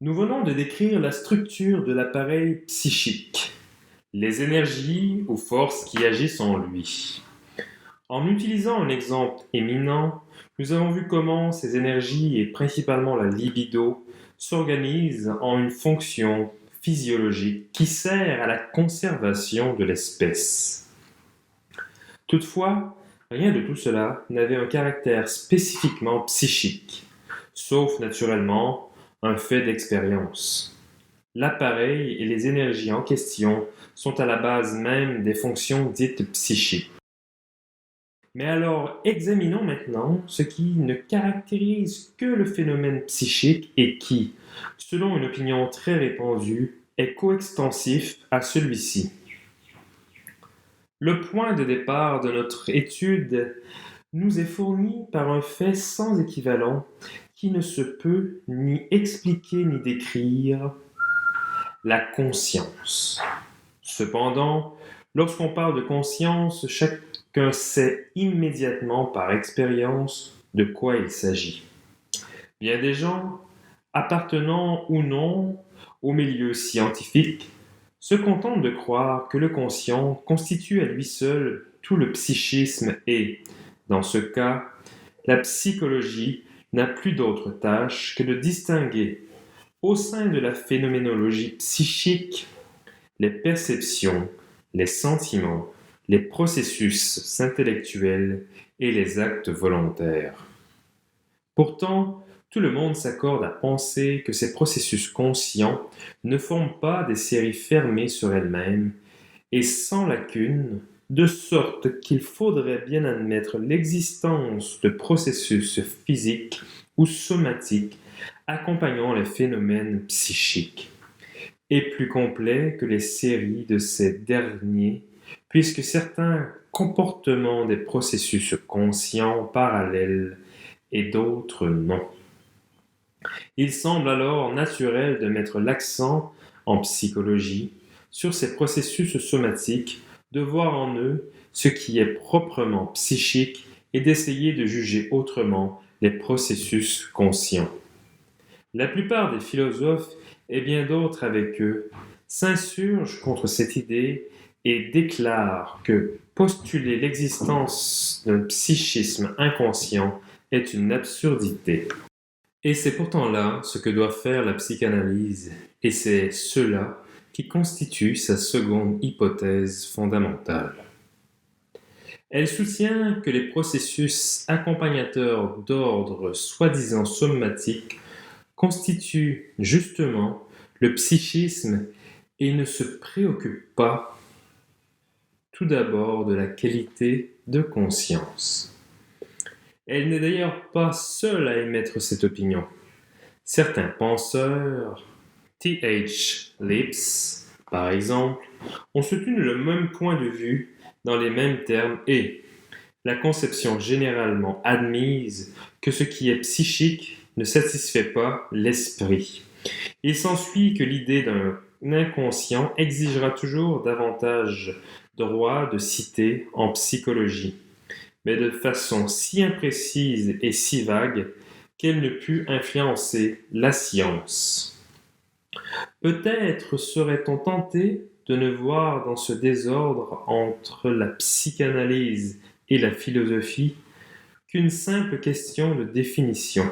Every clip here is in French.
Nous venons de décrire la structure de l'appareil psychique, les énergies ou forces qui agissent en lui. En utilisant un exemple éminent, nous avons vu comment ces énergies, et principalement la libido, s'organisent en une fonction physiologique qui sert à la conservation de l'espèce. Toutefois, rien de tout cela n'avait un caractère spécifiquement psychique, sauf naturellement un fait d'expérience. L'appareil et les énergies en question sont à la base même des fonctions dites psychiques. Mais alors, examinons maintenant ce qui ne caractérise que le phénomène psychique et qui, selon une opinion très répandue, est coextensif à celui-ci. Le point de départ de notre étude nous est fourni par un fait sans équivalent qui ne se peut ni expliquer ni décrire, la conscience. Cependant, lorsqu'on parle de conscience, chacun sait immédiatement par expérience de quoi il s'agit. Bien des gens, appartenant ou non au milieu scientifique, se contentent de croire que le conscient constitue à lui seul tout le psychisme et, dans ce cas, la psychologie n'a plus d'autre tâche que de distinguer, au sein de la phénoménologie psychique, les perceptions, les sentiments, les processus intellectuels et les actes volontaires. Pourtant, tout le monde s'accorde à penser que ces processus conscients ne forment pas des séries fermées sur elles-mêmes et sans lacune, de sorte qu'il faudrait bien admettre l'existence de processus physiques ou somatiques accompagnant les phénomènes psychiques, et plus complets que les séries de ces derniers, puisque certains comportements des processus conscients parallèles et d'autres non. Il semble alors naturel de mettre l'accent, en psychologie, sur ces processus somatiques, de voir en eux ce qui est proprement psychique et d'essayer de juger autrement les processus conscients. La plupart des philosophes, et bien d'autres avec eux, s'insurgent contre cette idée et déclarent que postuler l'existence d'un psychisme inconscient est une absurdité. Et c'est pourtant là ce que doit faire la psychanalyse, et c'est cela qui constitue sa seconde hypothèse fondamentale. Elle soutient que les processus accompagnateurs d'ordre soi-disant somatique constituent justement le psychisme et ne se préoccupe pas tout d'abord de la qualité de conscience. Elle n'est d'ailleurs pas seule à émettre cette opinion. Certains penseurs, T.H. Lipps par exemple, ont soutenu le même point de vue dans les mêmes termes et la conception généralement admise que ce qui est psychique ne satisfait pas l'esprit. Il s'ensuit que l'idée d'un inconscient exigera toujours davantage droit de cité en psychologie, mais de façon si imprécise et si vague qu'elle ne put influencer la science. Peut-être serait-on tenté de ne voir dans ce désordre entre la psychanalyse et la philosophie qu'une simple question de définition.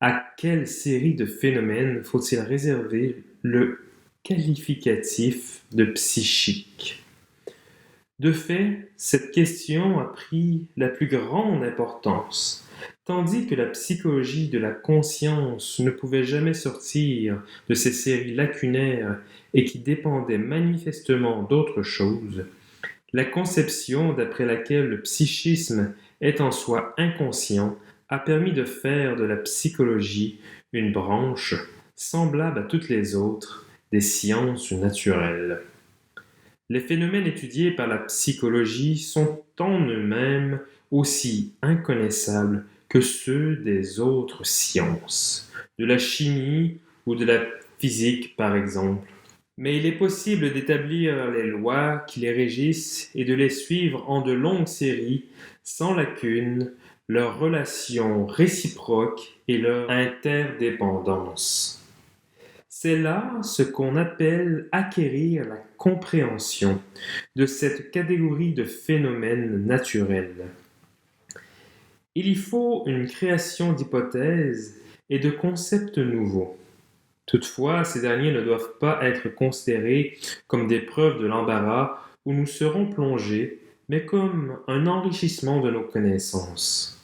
À quelle série de phénomènes faut-il réserver le qualificatif de psychique? De fait, cette question a pris la plus grande importance, tandis que la psychologie de la conscience ne pouvait jamais sortir de ces séries lacunaires et qui dépendaient manifestement d'autre chose. La conception d'après laquelle le psychisme est en soi inconscient a permis de faire de la psychologie une branche, semblable à toutes les autres, des sciences naturelles. Les phénomènes étudiés par la psychologie sont en eux-mêmes aussi inconnaissables que ceux des autres sciences, de la chimie ou de la physique par exemple. Mais il est possible d'établir les lois qui les régissent et de les suivre en de longues séries, sans lacune, leurs relations réciproques et leur interdépendance. C'est là ce qu'on appelle acquérir la compréhension de cette catégorie de phénomènes naturels. Il y faut une création d'hypothèses et de concepts nouveaux. Toutefois, ces derniers ne doivent pas être considérés comme des preuves de l'embarras où nous serons plongés, mais comme un enrichissement de nos connaissances.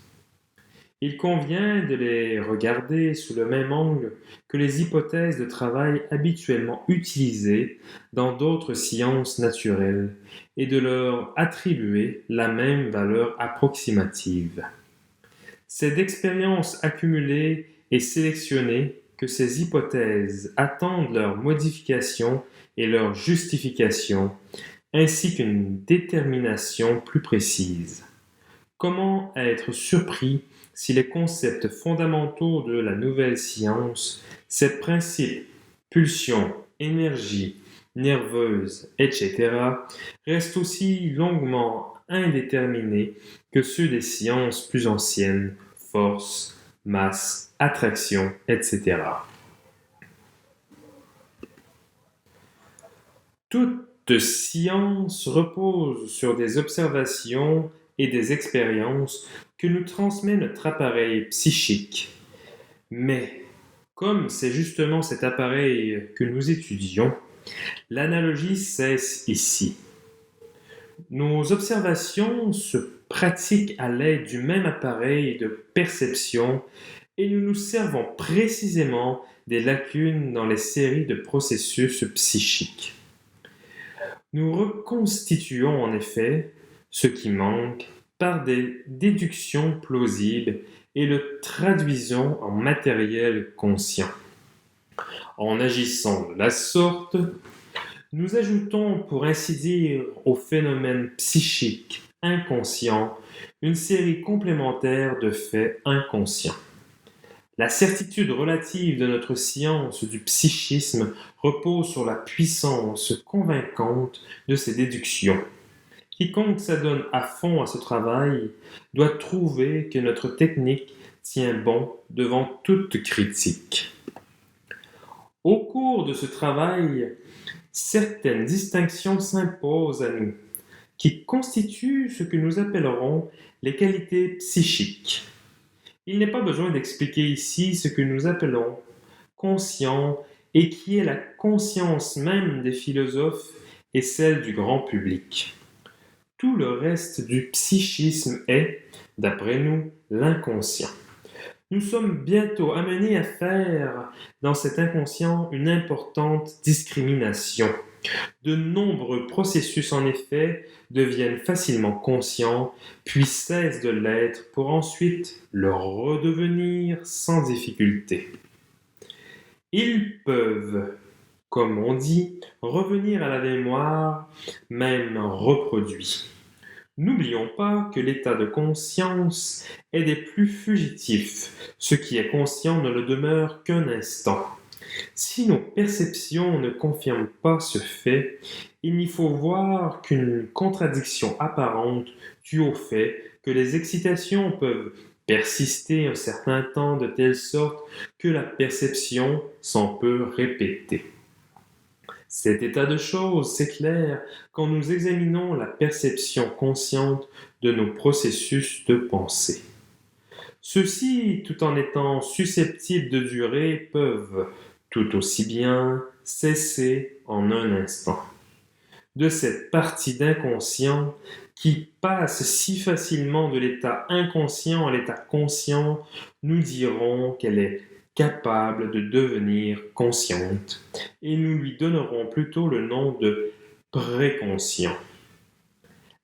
Il convient de les regarder sous le même angle que les hypothèses de travail habituellement utilisées dans d'autres sciences naturelles et de leur attribuer la même valeur approximative. C'est d'expériences accumulées et sélectionnées que ces hypothèses attendent leur modification et leur justification, ainsi qu'une détermination plus précise. Comment être surpris si les concepts fondamentaux de la nouvelle science, ces principes, pulsions, énergie, nerveuse, etc., restent aussi longuement indéterminés que ceux des sciences plus anciennes, force, masse, attraction, etc. Toute science repose sur des observations et des expériences que nous transmet notre appareil psychique. Mais, comme c'est justement cet appareil que nous étudions, l'analogie cesse ici. Nos observations se pratiquent à l'aide du même appareil de perception et nous nous servons précisément des lacunes dans les séries de processus psychiques. Nous reconstituons en effet ce qui manque par des déductions plausibles et le traduisons en matériel conscient. En agissant de la sorte, nous ajoutons, pour ainsi dire, au phénomène psychique inconscient une série complémentaire de faits inconscients. La certitude relative de notre science du psychisme repose sur la puissance convaincante de ces déductions. Quiconque s'adonne à fond à ce travail doit trouver que notre technique tient bon devant toute critique. Au cours de ce travail, certaines distinctions s'imposent à nous, qui constituent ce que nous appellerons les qualités psychiques. Il n'est pas besoin d'expliquer ici ce que nous appelons conscient et qui est la conscience même des philosophes et celle du grand public. Tout le reste du psychisme est, d'après nous, l'inconscient. Nous sommes bientôt amenés à faire dans cet inconscient une importante discrimination. De nombreux processus, en effet, deviennent facilement conscients, puis cessent de l'être pour ensuite le redevenir sans difficulté. Ils peuvent, comme on dit, revenir à la mémoire, même reproduits. N'oublions pas que l'état de conscience est des plus fugitifs. Ce qui est conscient ne le demeure qu'un instant. Si nos perceptions ne confirment pas ce fait, il n'y faut voir qu'une contradiction apparente due au fait que les excitations peuvent persister un certain temps de telle sorte que la perception s'en peut répéter. Cet état de choses s'éclaire quand nous examinons la perception consciente de nos processus de pensée. Ceux-ci, tout en étant susceptibles de durer, peuvent tout aussi bien cesser en un instant. De cette partie d'inconscient qui passe si facilement de l'état inconscient à l'état conscient, nous dirons qu'elle est capable de devenir consciente et nous lui donnerons plutôt le nom de préconscient.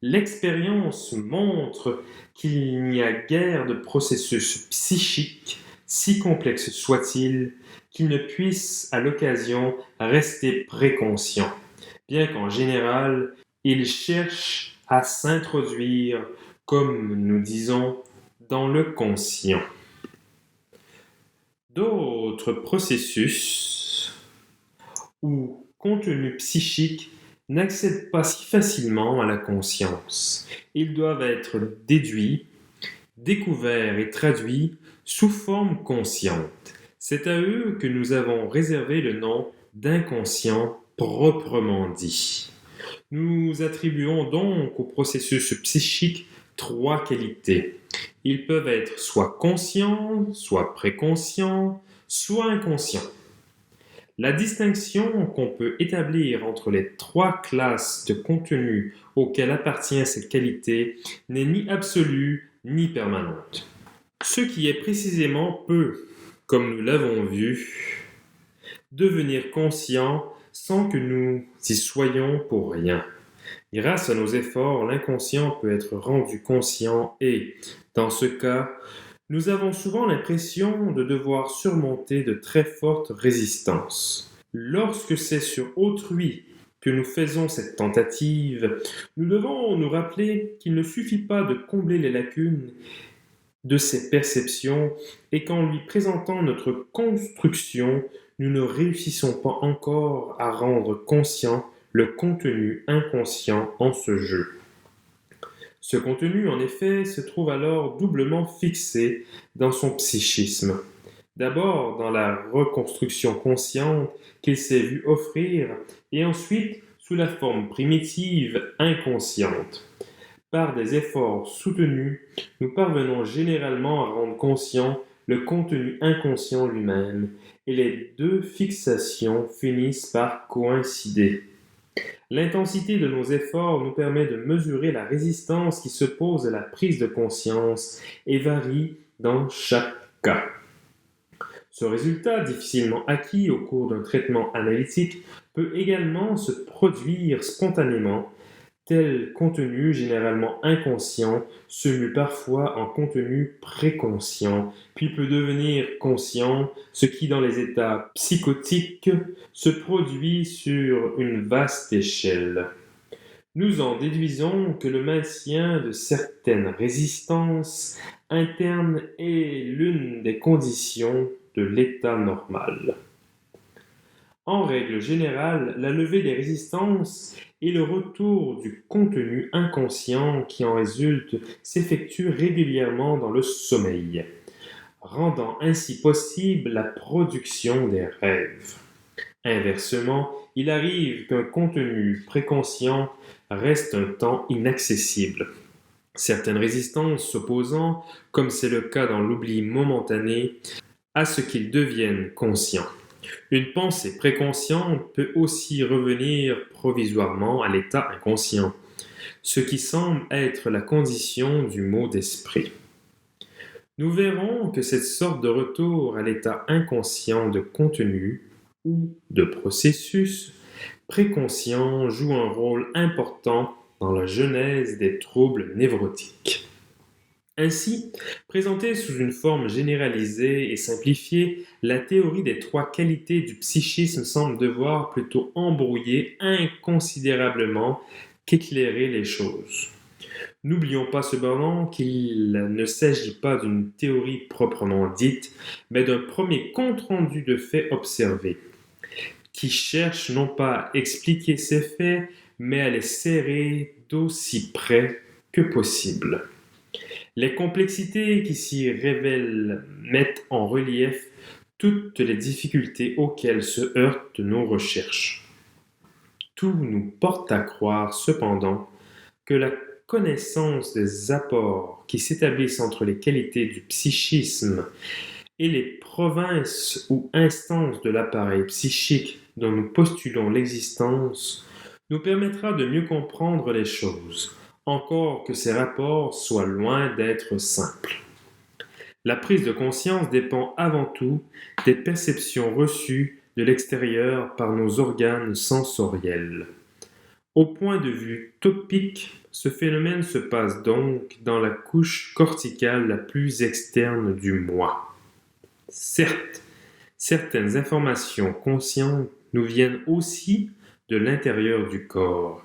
L'expérience montre qu'il n'y a guère de processus psychique, si complexe soit-il, qu'il ne puisse à l'occasion rester préconscient, bien qu'en général, il cherche à s'introduire, comme nous disons, dans le conscient. D'autres processus ou contenus psychiques n'accèdent pas si facilement à la conscience. Ils doivent être déduits, découverts et traduits sous forme consciente. C'est à eux que nous avons réservé le nom d'inconscient proprement dit. Nous attribuons donc au processus psychique trois qualités. Ils peuvent être soit conscients, soit préconscients, soit inconscients. La distinction qu'on peut établir entre les trois classes de contenus auxquelles appartient cette qualité n'est ni absolue ni permanente. Ce qui est précisément peut, comme nous l'avons vu, devenir conscient sans que nous y soyons pour rien. Grâce à nos efforts, l'inconscient peut être rendu conscient et, dans ce cas, nous avons souvent l'impression de devoir surmonter de très fortes résistances. Lorsque c'est sur autrui que nous faisons cette tentative, nous devons nous rappeler qu'il ne suffit pas de combler les lacunes de ses perceptions et qu'en lui présentant notre construction, nous ne réussissons pas encore à rendre conscient le contenu inconscient en ce jeu. Ce contenu, en effet, se trouve alors doublement fixé dans son psychisme. D'abord dans la reconstruction consciente qu'il s'est vu offrir, et ensuite sous la forme primitive inconsciente. Par des efforts soutenus, nous parvenons généralement à rendre conscient le contenu inconscient lui-même, et les deux fixations finissent par coïncider. L'intensité de nos efforts nous permet de mesurer la résistance qui s'oppose à la prise de conscience et varie dans chaque cas. Ce résultat, difficilement acquis au cours d'un traitement analytique, peut également se produire spontanément. Tel contenu généralement inconscient se mue parfois en contenu préconscient, puis peut devenir conscient, ce qui dans les états psychotiques se produit sur une vaste échelle. Nous en déduisons que le maintien de certaines résistances internes est l'une des conditions de l'état normal. En règle générale, la levée des résistances et le retour du contenu inconscient qui en résulte s'effectue régulièrement dans le sommeil, rendant ainsi possible la production des rêves. Inversement, il arrive qu'un contenu préconscient reste un temps inaccessible. Certaines résistances s'opposant, comme c'est le cas dans l'oubli momentané, à ce qu'il devienne conscient. Une pensée préconsciente peut aussi revenir provisoirement à l'état inconscient, ce qui semble être la condition du mot d'esprit. Nous verrons que cette sorte de retour à l'état inconscient de contenu ou de processus préconscient joue un rôle important dans la genèse des troubles névrotiques. Ainsi, présentée sous une forme généralisée et simplifiée, la théorie des trois qualités du psychisme semble devoir plutôt embrouiller inconsidérablement qu'éclairer les choses. N'oublions pas cependant qu'il ne s'agit pas d'une théorie proprement dite, mais d'un premier compte-rendu de faits observés, qui cherche non pas à expliquer ces faits, mais à les serrer d'aussi près que possible. Les complexités qui s'y révèlent mettent en relief toutes les difficultés auxquelles se heurtent nos recherches. Tout nous porte à croire cependant que la connaissance des apports qui s'établissent entre les qualités du psychisme et les provinces ou instances de l'appareil psychique dont nous postulons l'existence nous permettra de mieux comprendre les choses, encore que ces rapports soient loin d'être simples. La prise de conscience dépend avant tout des perceptions reçues de l'extérieur par nos organes sensoriels. Au point de vue topique, ce phénomène se passe donc dans la couche corticale la plus externe du moi. Certes, certaines informations conscientes nous viennent aussi de l'intérieur du corps.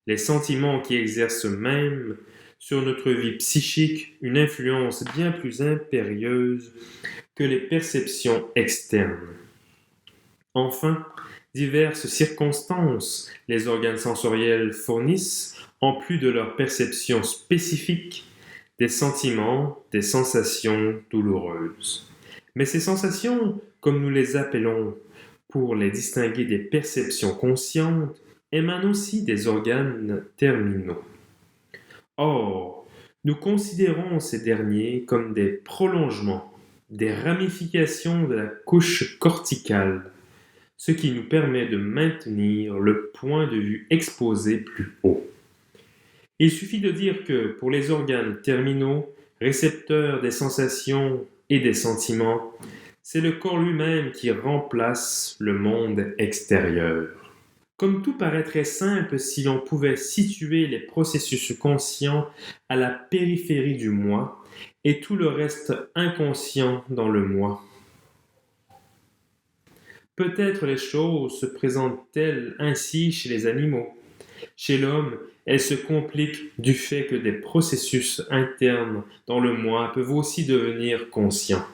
Les sentiments qui exercent même sur notre vie psychique une influence bien plus impérieuse que les perceptions externes. Enfin, diverses circonstances, les organes sensoriels fournissent, en plus de leurs perceptions spécifiques, des sentiments, des sensations douloureuses. Mais ces sensations, comme nous les appelons pour les distinguer des perceptions conscientes, émanent aussi des organes terminaux. Or, nous considérons ces derniers comme des prolongements, des ramifications de la couche corticale, ce qui nous permet de maintenir le point de vue exposé plus haut. Il suffit de dire que pour les organes terminaux, récepteurs des sensations et des sentiments, c'est le corps lui-même qui remplace le monde extérieur. Comme tout paraîtrait simple si l'on pouvait situer les processus conscients à la périphérie du moi et tout le reste inconscient dans le moi. Peut-être les choses se présentent-elles ainsi chez les animaux. Chez l'homme, elles se compliquent du fait que des processus internes dans le moi peuvent aussi devenir conscients.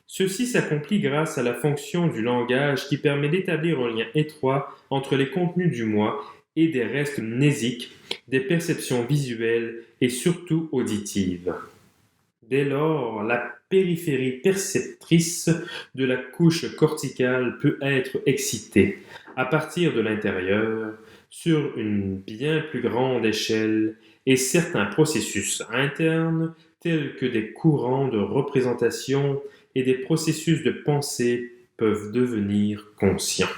Ceci s'accomplit grâce à la fonction du langage qui permet d'établir un lien étroit entre les contenus du moi et des restes mnésiques, des perceptions visuelles et surtout auditives. Dès lors, la périphérie perceptrice de la couche corticale peut être excitée, à partir de l'intérieur, sur une bien plus grande échelle, et certains processus internes, tels que des courants de représentation et des processus de pensée, peuvent devenir conscients.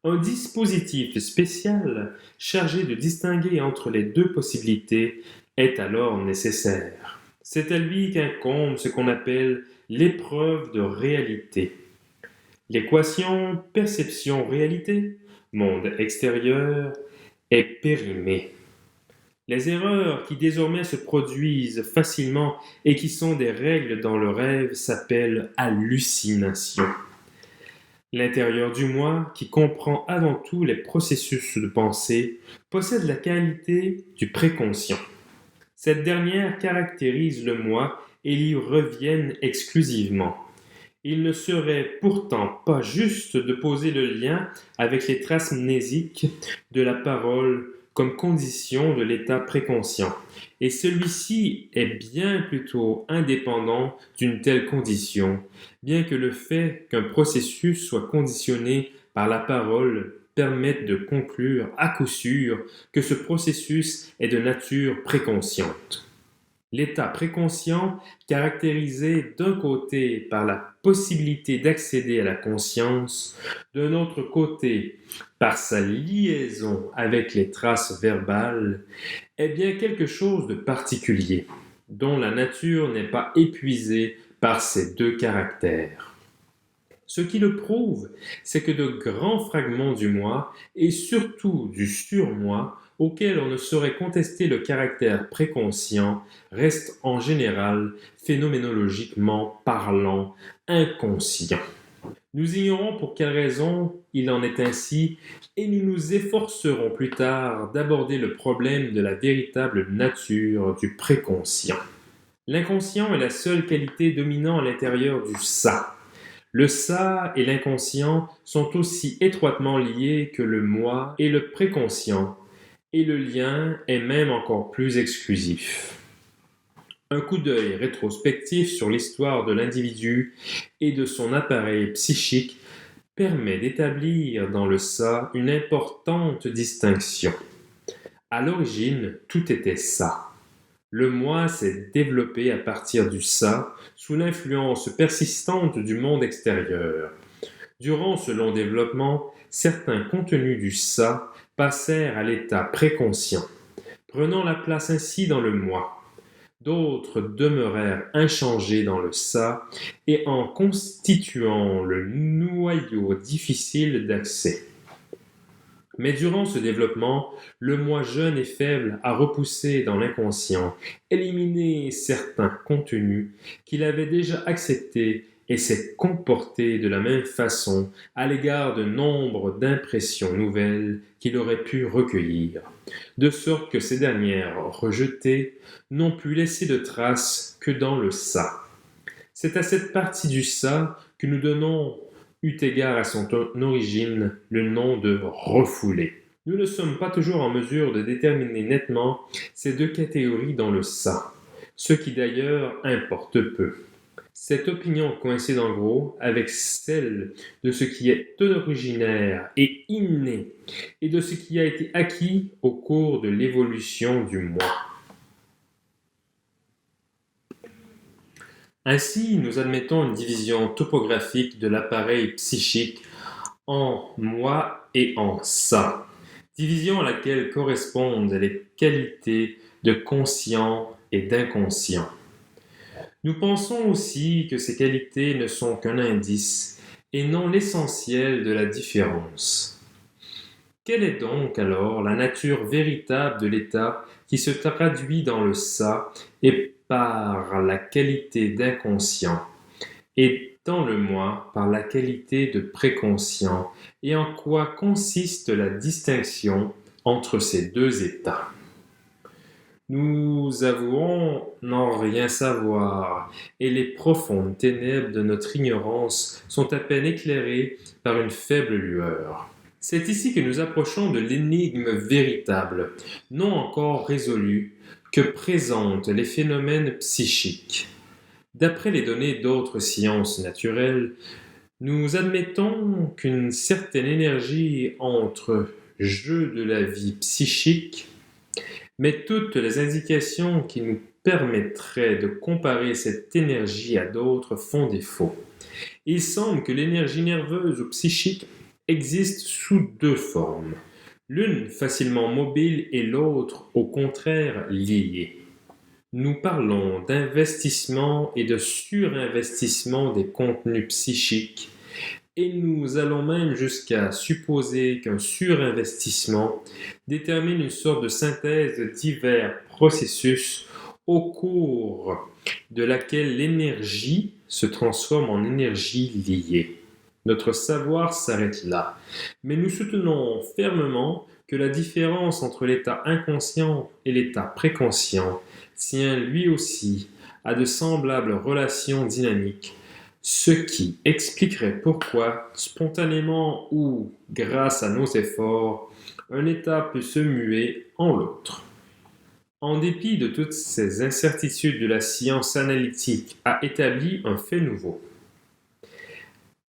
Un dispositif spécial chargé de distinguer entre les deux possibilités est alors nécessaire. C'est à lui qu'incombe ce qu'on appelle l'épreuve de réalité. L'équation perception-réalité, monde extérieur, est périmée. Les erreurs qui désormais se produisent facilement et qui sont des règles dans le rêve s'appellent hallucinations. L'intérieur du moi, qui comprend avant tout les processus de pensée, possède la qualité du préconscient. Cette dernière caractérise le moi et y reviennent exclusivement. Il ne serait pourtant pas juste de poser le lien avec les traces mnésiques de la parole comme condition de l'état préconscient, et celui-ci est bien plutôt indépendant d'une telle condition, bien que le fait qu'un processus soit conditionné par la parole permette de conclure à coup sûr que ce processus est de nature préconsciente. L'état préconscient, caractérisé d'un côté par la possibilité d'accéder à la conscience, d'un autre côté par sa liaison avec les traces verbales, est bien quelque chose de particulier, dont la nature n'est pas épuisée par ces deux caractères. Ce qui le prouve, c'est que de grands fragments du moi, et surtout du surmoi, auxquels on ne saurait contester le caractère préconscient, restent en général, phénoménologiquement parlant, inconscients. Nous ignorons pour quelle raison il en est ainsi, et nous nous efforcerons plus tard d'aborder le problème de la véritable nature du préconscient. L'inconscient est la seule qualité dominant à l'intérieur du ça. Le ça et l'inconscient sont aussi étroitement liés que le moi et le préconscient, et le lien est même encore plus exclusif. Un coup d'œil rétrospectif sur l'histoire de l'individu et de son appareil psychique permet d'établir dans le ça une importante distinction. À l'origine, tout était ça. Le moi s'est développé à partir du ça, sous l'influence persistante du monde extérieur. Durant ce long développement, certains contenus du ça passèrent à l'état préconscient, prenant la place ainsi dans le moi. D'autres demeurèrent inchangés dans le ça et en constituant le noyau difficile d'accès. Mais durant ce développement, le moi jeune et faible a repoussé dans l'inconscient, éliminé certains contenus qu'il avait déjà acceptés et s'est comporté de la même façon à l'égard de nombre d'impressions nouvelles qu'il aurait pu recueillir, de sorte que ces dernières, rejetées, n'ont pu laisser de traces que dans le ça. C'est à cette partie du ça que nous donnons, eu égard à son origine, le nom de refoulé. Nous ne sommes pas toujours en mesure de déterminer nettement ces deux catégories dans le ça, ce qui d'ailleurs importe peu. Cette opinion coïncide en gros avec celle de ce qui est originaire et inné et de ce qui a été acquis au cours de l'évolution du moi. Ainsi, nous admettons une division topographique de l'appareil psychique en moi et en ça, division à laquelle correspondent les qualités de conscient et d'inconscient. Nous pensons aussi que ces qualités ne sont qu'un indice et non l'essentiel de la différence. Quelle est donc alors la nature véritable de l'état qui se traduit dans le ça et par la qualité d'inconscient, et dans le moi par la qualité de préconscient, et en quoi consiste la distinction entre ces deux états? Nous avouons n'en rien savoir, et les profondes ténèbres de notre ignorance sont à peine éclairées par une faible lueur. C'est ici que nous approchons de l'énigme véritable, non encore résolue, que présentent les phénomènes psychiques. D'après les données d'autres sciences naturelles, nous admettons qu'une certaine énergie entre jeu de la vie psychique, mais toutes les indications qui nous permettraient de comparer cette énergie à d'autres font défaut. Il semble que l'énergie nerveuse ou psychique existe sous deux formes, l'une facilement mobile et l'autre, au contraire, liée. Nous parlons d'investissement et de surinvestissement des contenus psychiques, et nous allons même jusqu'à supposer qu'un surinvestissement détermine une sorte de synthèse de divers processus au cours de laquelle l'énergie se transforme en énergie liée. Notre savoir s'arrête là, mais nous soutenons fermement que la différence entre l'état inconscient et l'état préconscient tient lui aussi à de semblables relations dynamiques, ce qui expliquerait pourquoi, spontanément ou grâce à nos efforts, un état peut se muer en l'autre. En dépit de toutes ces incertitudes, la science analytique a établi un fait nouveau.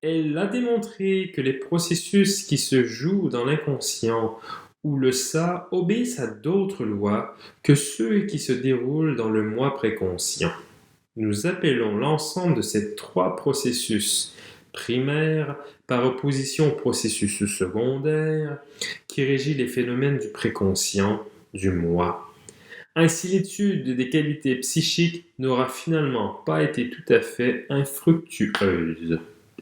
Elle a démontré que les processus qui se jouent dans l'inconscient ou le ça obéissent à d'autres lois que ceux qui se déroulent dans le moi préconscient. Nous appelons l'ensemble de ces trois processus primaires par opposition au processus secondaire qui régit les phénomènes du préconscient, du moi. Ainsi, l'étude des qualités psychiques n'aura finalement pas été tout à fait infructueuse.